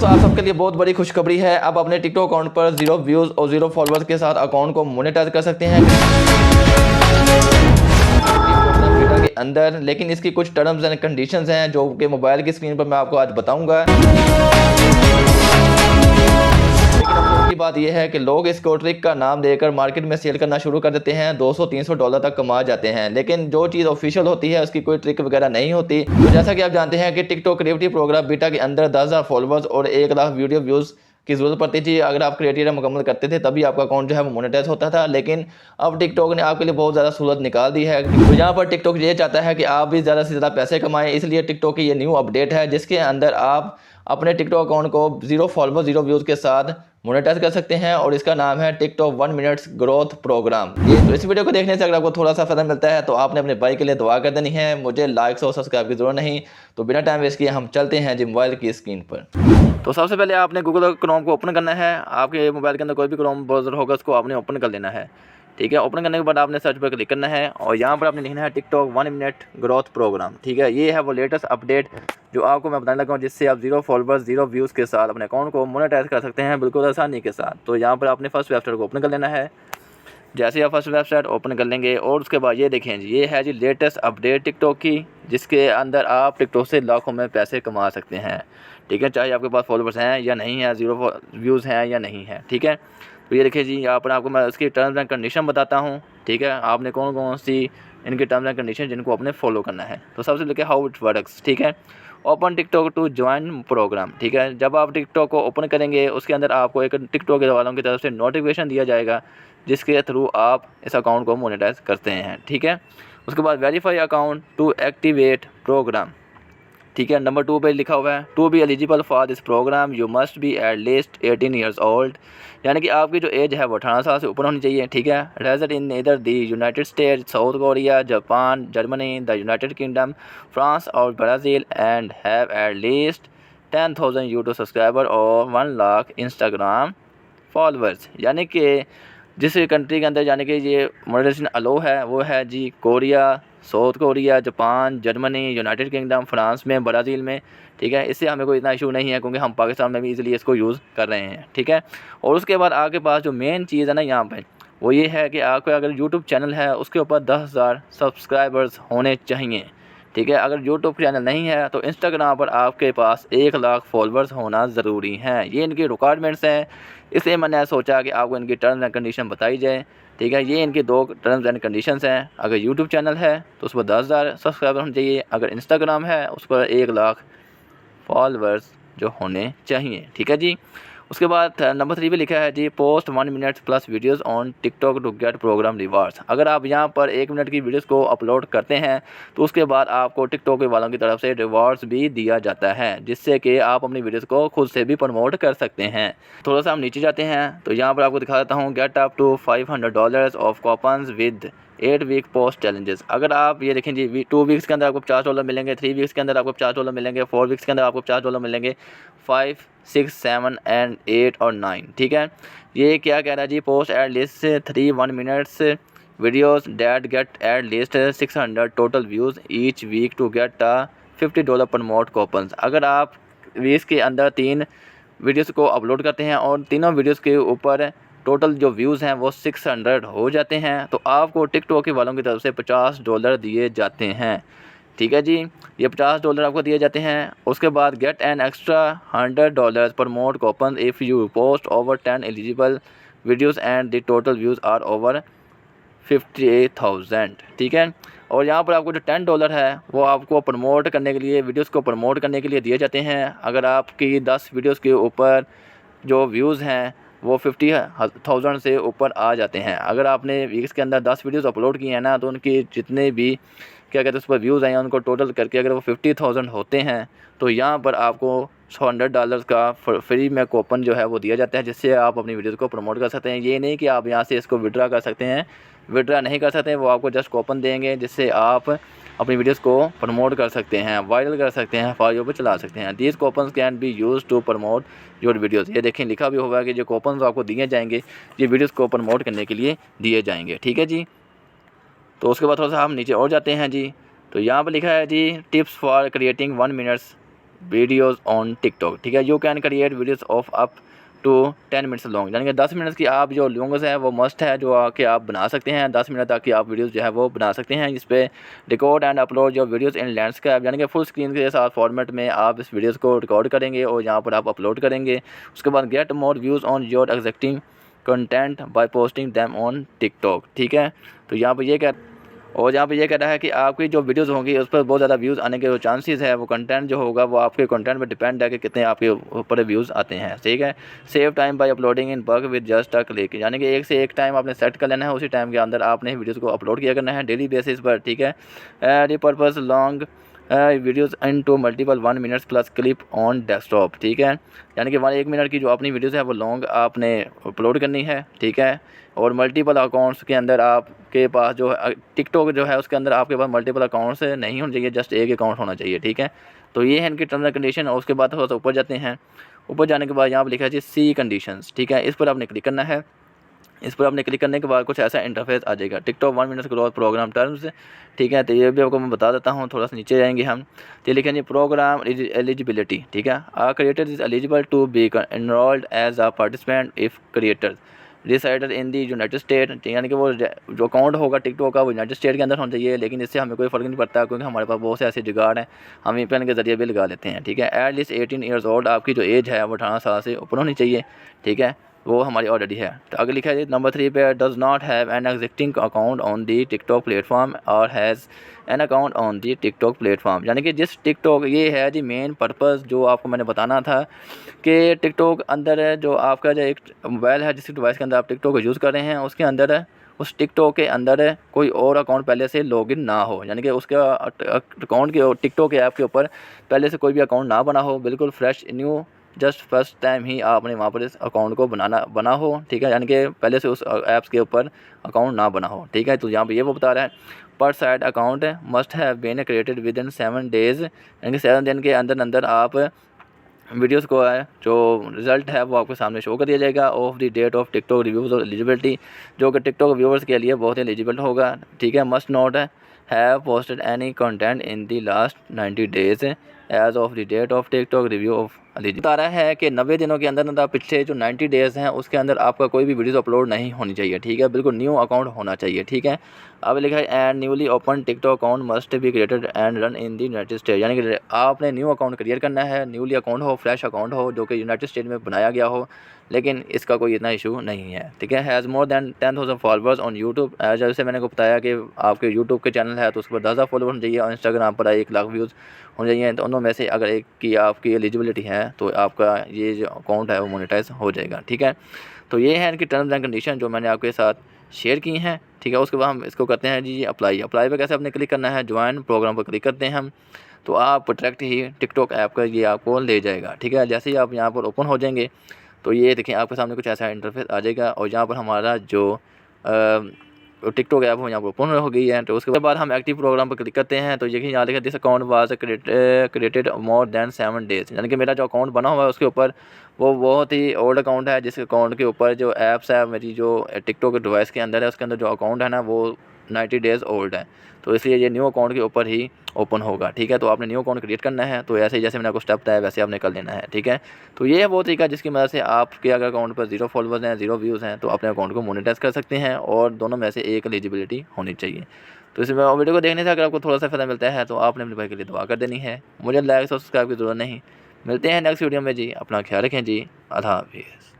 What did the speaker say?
तो आप सबके लिए बहुत बड़ी खुशखबरी है। अब अपने टिकटॉक अकाउंट पर 0 व्यूज़ और 0 फॉलोअर्स के साथ अकाउंट को मोनेटाइज कर सकते हैं के अंदर। लेकिन इसकी कुछ टर्म्स एंड कंडीशंस हैं जो कि मोबाइल की स्क्रीन पर मैं आपको आज बताऊंगा। की बात यह है कि लोग इसको ट्रिक का नाम देकर मार्केट में सेल करना शुरू कर देते हैं, $200-300 तक कमा जाते हैं। लेकिन जो चीज़ ऑफिशियल होती है उसकी कोई ट्रिक वगैरह नहीं होती। तो जैसा कि आप जानते हैं कि टिकटॉक क्रिएटिव प्रोग्राम बीटा के अंदर 10,000 फॉलोअर्स और 1 लाख वीडियो व्यूज़ की ज़रूरत पड़ती थी। अगर आप क्राइटेरिया मुकम्मल करते थे तभी आपका अकाउंट जो है वो मोनेटाइज होता था। लेकिन अब टिकटॉक ने आपके लिए बहुत ज़्यादा सहूलत निकाल दी है। तो यहाँ पर टिकटॉक ये चाहता है कि आप भी ज़्यादा से ज़्यादा पैसे कमाएं, इसलिए टिकटॉक की ये न्यू अपडेट है जिसके अंदर आप अपने टिकटॉक अकाउंट को 0 फॉलोअर 0 व्यूज़ के साथ मोनेटाइज कर सकते हैं और इसका नाम है टिकटॉक 1 मिनट्स ग्रोथ प्रोग्राम। ये तो इस वीडियो को देखने से अगर आपको थोड़ा सा फ़ायदा मिलता है तो आपने अपने भाई के लिए दुआ कर देनी है। मुझे लाइक्स और सब्सक्राइब की ज़रूरत नहीं। तो बिना टाइम वेस्ट किए हम चलते हैं जी मोबाइल की स्क्रीन पर। तो सबसे पहले आपने गूगल क्रोम को ओपन करना है। आपके मोबाइल के अंदर कोई भी क्रोम ब्राउज़र होगा उसको आपने ओपन कर लेना है। ठीक है, ओपन करने के बाद आपने सर्च पर क्लिक करना है और यहाँ पर आपने लिखना है टिकटॉक 1 मिनट ग्रोथ प्रोग्राम। ठीक है, ये है वो लेटेस्ट अपडेट जो आपको मैं बताने लगा हूँ जिससे आप 0 फॉलोअर्स 0 व्यूज़ के साथ अपने अकाउंट को मोनेटाइज कर सकते हैं बिल्कुल आसानी के साथ। तो यहाँ पर आपने फर्स्ट वेबसाइट को ओपन कर लेना है। जैसे ही आप फर्स्ट वेबसाइट ओपन कर लेंगे और उसके बाद ये देखें जी, ये है जी लेटेस्ट अपडेट टिकटॉक की, जिसके अंदर आप टिकटॉक से लाखों में पैसे कमा सकते हैं। ठीक है, चाहे आपके पास फॉलोअर्स हैं या नहीं है, 0 व्यूज़ हैं या नहीं है। ठीक है, तो ये देखिए जी, यहाँ पर आपको मैं उसकी टर्म्स एंड कंडीशन बताता हूँ। ठीक है, आपने कौन कौन सी इनकी टर्म्स एंड कंडीशन जिनको आपने फॉलो करना है। तो सबसे लेके हाउ इट वर्क्स। ठीक है, open TikTok to join program. ठीक है, जब आप टिकटॉक को ओपन करेंगे उसके अंदर आपको एक टिकटॉक वालों की तरफ से नोटिफिकेशन दिया जाएगा जिसके थ्रू आप इस अकाउंट को मोनेटाइज करते हैं। ठीक है, उसके बाद verify account to activate program. ठीक है, नंबर 2 पे लिखा हुआ है to be eligible for this program you must be at least 18 years old, यानी कि आपकी जो एज है वो 18 साल से ऊपर होनी चाहिए। ठीक है, रेजिड इन इधर the United States, South Korea, Japan, Germany, the United Kingdom, France और Brazil and have at least 10,000 YouTube subscriber और 1 लाख इंस्टाग्राम फॉलोअर्स। यानी कि जिस कंट्री के अंदर यानी कि ये मोनेटाइजेशन अलो है वो है जी Korea, South Korea, Japan, Germany, United Kingdom, France में, ब्राज़ील में। ठीक है, इससे हमें कोई इतना इशू नहीं है क्योंकि हम पाकिस्तान में भी इजीली इसको यूज़ कर रहे हैं। ठीक है, और उसके बाद आपके पास जो मेन चीज़ है ना यहाँ पे वो ये है कि आपका अगर यूट्यूब चैनल है उसके ऊपर 10,000 सब्सक्राइबर्स होने चाहिए। ठीक है, अगर यूट्यूब चैनल नहीं है तो इंस्टाग्राम पर आपके पास 1 लाख फॉलोअर्स होना ज़रूरी हैं। ये इनकी रिक्वायरमेंट्स हैं, इसलिए मैंने सोचा कि आपको इनकी टर्म्स एंड कंडीशन बताई जाए। ठीक है, ये इनकी 2 टर्म्स एंड कंडीशंस हैं। अगर यूट्यूब चैनल है तो उस पर 10,000 सब्सक्राइबर होने चाहिए, अगर इंस्टाग्राम है उस पर 1 लाख फॉलोअर्स जो होने चाहिए। ठीक है जी, उसके बाद नंबर 3 पे लिखा है जी post 1 minute plus videos on TikTok to get programme rewards. अगर आप यहाँ पर 1 मिनट की वीडियोस को अपलोड करते हैं तो उसके बाद आपको टिकटॉक वालों की तरफ से रिवार्ड्स भी दिया जाता है जिससे कि आप अपनी वीडियोस को खुद से भी प्रमोट कर सकते हैं। थोड़ा सा हम नीचे जाते हैं तो यहाँ पर आपको दिखा देता हूँ get up to $500 off coupons with 8 week post challenges. अगर आप ये देखें जी 2 वीक्स के अंदर आपको $50 मिलेंगे, 3 वीक्स के अंदर आपको $50 मिलेंगे, 4 वीक्स के अंदर आपको $50 मिलेंगे, 5, 6, 7 एंड 8 और 9। ठीक है, ये क्या कह रहा है जी post at least 3 1 minutes videos that get at least 600 total views each week to get $50 promote coupons. अगर आप वीक्स के अंदर 3 वीडियोस को अपलोड करते हैं और तीनों वीडियोस के ऊपर टोटल जो व्यूज़ हैं वो 600 हो जाते हैं तो आपको टिकटॉक के वालों की तरफ से $50 दिए जाते हैं। ठीक है जी, ये $50 आपको दिए जाते हैं। उसके बाद get an extra $100 promote coupon if you post over 10 eligible videos and the total views are over 58,000। ठीक है, और यहाँ पर आपको जो $10 है वो आपको प्रमोट करने के लिए, वीडियोस को प्रमोट करने के लिए दिए जाते हैं। अगर आपकी 10 वीडियोस के ऊपर जो व्यूज़ हैं वो 50,000 से ऊपर आ जाते हैं। अगर आपने वीक्स के अंदर 10 वीडियोस अपलोड किए हैं ना तो उनकी जितने भी क्या कहते हैं उस पर व्यूज़ आए हैं उनको टोटल करके अगर वो 50,000 होते हैं तो यहाँ पर आपको $100 का फ्री में कूपन जो है वो दिया जाता है जिससे आप अपनी वीडियोस को प्रमोट कर सकते हैं। ये नहीं कि आप यहाँ से इसको विड्रा कर सकते हैं, विड्रा नहीं कर सकते, वो आपको जस्ट कूपन देंगे जिससे आप अपनी वीडियोस को प्रमोट कर सकते हैं, वायरल कर सकते हैं, फॉर पे चला सकते हैं। These coupons can be use to promote your videos. ये देखें लिखा भी होगा कि जो कूपन्स आपको दिए जाएंगे ये वीडियोस को प्रमोट करने के लिए दिए जाएंगे। ठीक है जी, तो उसके बाद थोड़ा सा हम नीचे और जाते हैं जी तो यहाँ पर लिखा है जी tips for creating 1 minutes videos on TikTok, ठीक है। You can create videos of up to 10 minutes long, यानी कि 10 मिनट की आप जो लॉन्ग्स है वो मस्ट है, जो कि आप बना सकते हैं। 10 मिनट तक की आप वीडियोस जो है वो बना सकते हैं। इस पर रिकॉर्ड एंड अपलोड जो वीडियोस इन लैंडस्केप, यानी कि फुल स्क्रीन के साथ फॉर्मेट में आप इस वीडियोस को रिकॉर्ड करेंगे और यहाँ पर आप अपलोड करेंगे। उसके बाद get more views on your existing content bye posting them on TikTok, ठीक है। तो यहाँ पर ये कह रहा है कि आपकी जो वीडियोस होंगी उस पर बहुत ज़्यादा व्यूज़ आने के जो चांसेस है, वो कंटेंट जो होगा वो आपके कंटेंट पर डिपेंड है कि कितने आपके ऊपर व्यूज़ आते हैं, ठीक है। Save time by uploading in bulk with just a click, यानी कि एक से एक टाइम आपने सेट कर लेना है, उसी टाइम के अंदर आपने वीडियोज़ को अपलोड किया करना है डेली बेसिस पर, ठीक है। Repurpose long videos into multiple 1 minutes plus clip on desktop, ठीक है। यानी कि 1 मिनट की जो अपनी वीडियोज़ है वो लॉन्ग आपने अपलोड करनी है, ठीक है। और मल्टीपल अकाउंट्स के अंदर आपके पास जो टिकटॉक जो है उसके अंदर आपके पास मल्टीपल अकाउंट्स नहीं होने चाहिए, जस्ट एक अकाउंट होना चाहिए, ठीक है। तो ये है इनकी टर्म्स एंड कंडीशन। और उसके बाद थोड़ा सा ऊपर जाते हैं। ऊपर जाने के बाद यहाँ पर लिखा है जी सी कंडीशंस, ठीक है। इस पर आपने क्लिक करना है। इस पर आपने क्लिक करने के बाद कुछ ऐसा इंटरफेस आ जाएगा, TikTok 1 minute growth program terms, ठीक है। तो ये भी आपको मैं बता देता हूँ, थोड़ा सा नीचे जाएंगे हम। तो लिखें जी प्रोग्राम एलिजिबिलिटी, ठीक है। A creator is eligible to be enrolled as a participant if creator resides in the United State, यानी कि वो जो अकाउंट होगा टिकटॉक का वो यूनाइटेड स्टेट के अंदर होना चाहिए। लेकिन इससे हमें कोई फ़र्क नहीं पड़ता, क्योंकि हमारे पास बहुत से ऐसे जुगाड़ हैं, हम VPN के ज़रिए भी लगा लेते हैं, ठीक है। एट लीस्ट 18 ईयर्स ओल्ड, आपकी जो एज है वो 18 साल से ऊपर होनी चाहिए, ठीक है। वो हमारी ऑलरेडी है। तो आगे लिखा है नंबर 3 पे, does not have an existing account on the TikTok platform और has an account on the TikTok platform, यानी कि जिस टिकटॉक, ये है जी मेन पर्पस जो आपको मैंने बताना था कि टिकटॉक अंदर है, जो आपका जो एक मोबाइल है जिस डिवाइस के अंदर आप टिकटॉक यूज़ कर रहे हैं उसके अंदर है, उस टिकटॉक के अंदर कोई और अकाउंट पहले से लॉगिन ना हो, यानी कि उसके अकाउंट के टिकटॉक के ऐप के ऊपर पहले से कोई भी अकाउंट ना बना हो, बिल्कुल fresh new, just first time ही आपने वहाँ पर इस अकाउंट को बना हो, ठीक है। यानी कि पहले से उस ऐप्स के ऊपर अकाउंट ना बना हो, ठीक है। तो यहाँ पे ये वो बता रहा है पर side account must have been created within 7 days, यानी कि 7 दिन के अंदर आप वीडियोस को है जो रिज़ल्ट है वो आपके सामने शो कर दिया जाएगा। Of the date of TikTok reviews और एलिजिबिलिटी, जो कि टिकटॉक व्यूवर्स के लिए बहुत ही एलिजिबल होगा, ठीक है। Must not have posted any content in the last 90 days as of the date of TikTok review of eligibility. बता रहा है कि 90 दिनों के अंदर पिछले जो 90 डेज़ हैं उसके अंदर आपका कोई भी वीडियोस अपलोड नहीं होनी चाहिए, ठीक है। बिल्कुल न्यू अकाउंट होना चाहिए, ठीक है। अब लिखा है and newly open TikTok account must be created and run in the United State, यानी कि आपने न्यू अकाउंट क्रिएट करना है, न्यूली अकाउंट हो, फ्रेश अकाउंट हो, जो कि यूनाइटेड स्टेट में बनाया गया हो, लेकिन इसका कोई इतना इशू नहीं है, ठीक है। Has more than 10,000 followers on YouTube, जैसे मैंने को बताया कि आपके यूट्यूब के चैनल है तो उस पर 10,000 फॉलोअर होने चाहिए और इंस्टाग्राम पर 1 लाख व्यूज़ होने चाहिए। तो उनमें से अगर एक की आपकी एलिजिबिलिटी है तो आपका ये जो अकाउंट है वो मोनेटाइज हो जाएगा, ठीक है। तो ये है इनकी टर्म्स एंड कंडीशन जो मैंने आपके साथ शेयर की हैं, ठीक है। उसके बाद हम इसको करते हैं जी अप्लाई पे कैसे आपने क्लिक करना है, ज्वाइन प्रोग्राम पर क्लिक करते हैं हम, तो आप डायरेक्ट ही टिकटॉक ऐप का ये आपको ले जाएगा, ठीक है। जैसे ही आप यहाँ पर ओपन हो जाएंगे तो ये देखें आपके सामने कुछ ऐसा इंटरफेस आ जाएगा और यहाँ पर हमारा जो टिकटॉक ऐप हो यहाँ पर ओपन हो गई है। तो उसके बाद हम एक्टिव प्रोग्राम पर क्लिक करते हैं तो ये यहाँ लिखा this account was created more than 7 days, यानी कि मेरा जो अकाउंट बना हुआ है उसके ऊपर वो बहुत ही ओल्ड अकाउंट है, जिस अकाउंट के ऊपर जो ऐप्स है मेरी जो टिकटॉक डिवाइस के अंदर है उसके अंदर जो अकाउंट है ना वो 90 डेज़ ओल्ड है। तो इसलिए ये न्यू अकाउंट के ऊपर ही ओपन होगा, ठीक है। तो आपने न्यू अकाउंट क्रिएट करना है, तो ऐसे ही जैसे मैंने आपको स्टेप बताया वैसे आपने कर लेना है, ठीक है। तो ये है वो तरीका जिसकी मदद से आपके अगर अकाउंट पर 0 फॉलोअर्स हैं, 0 व्यूज़ हैं, तो अपने अकाउंट को मोनेटाइज कर सकते हैं और दोनों में से एक एलिजिबिलिटी होनी चाहिए। तो इसमें वीडियो को देखने से अगर आपको थोड़ा सा फ़ायदा मिलता है तो आपने अपने भाई के लिए दुआ कर देनी है। मुझे लाइक सब्सक्राइब की ज़रूरत नहीं। मिलते हैं नेक्स्ट वीडियो में जी, अपना ख्याल रखें जी, अल्लाह हाफ़िज़।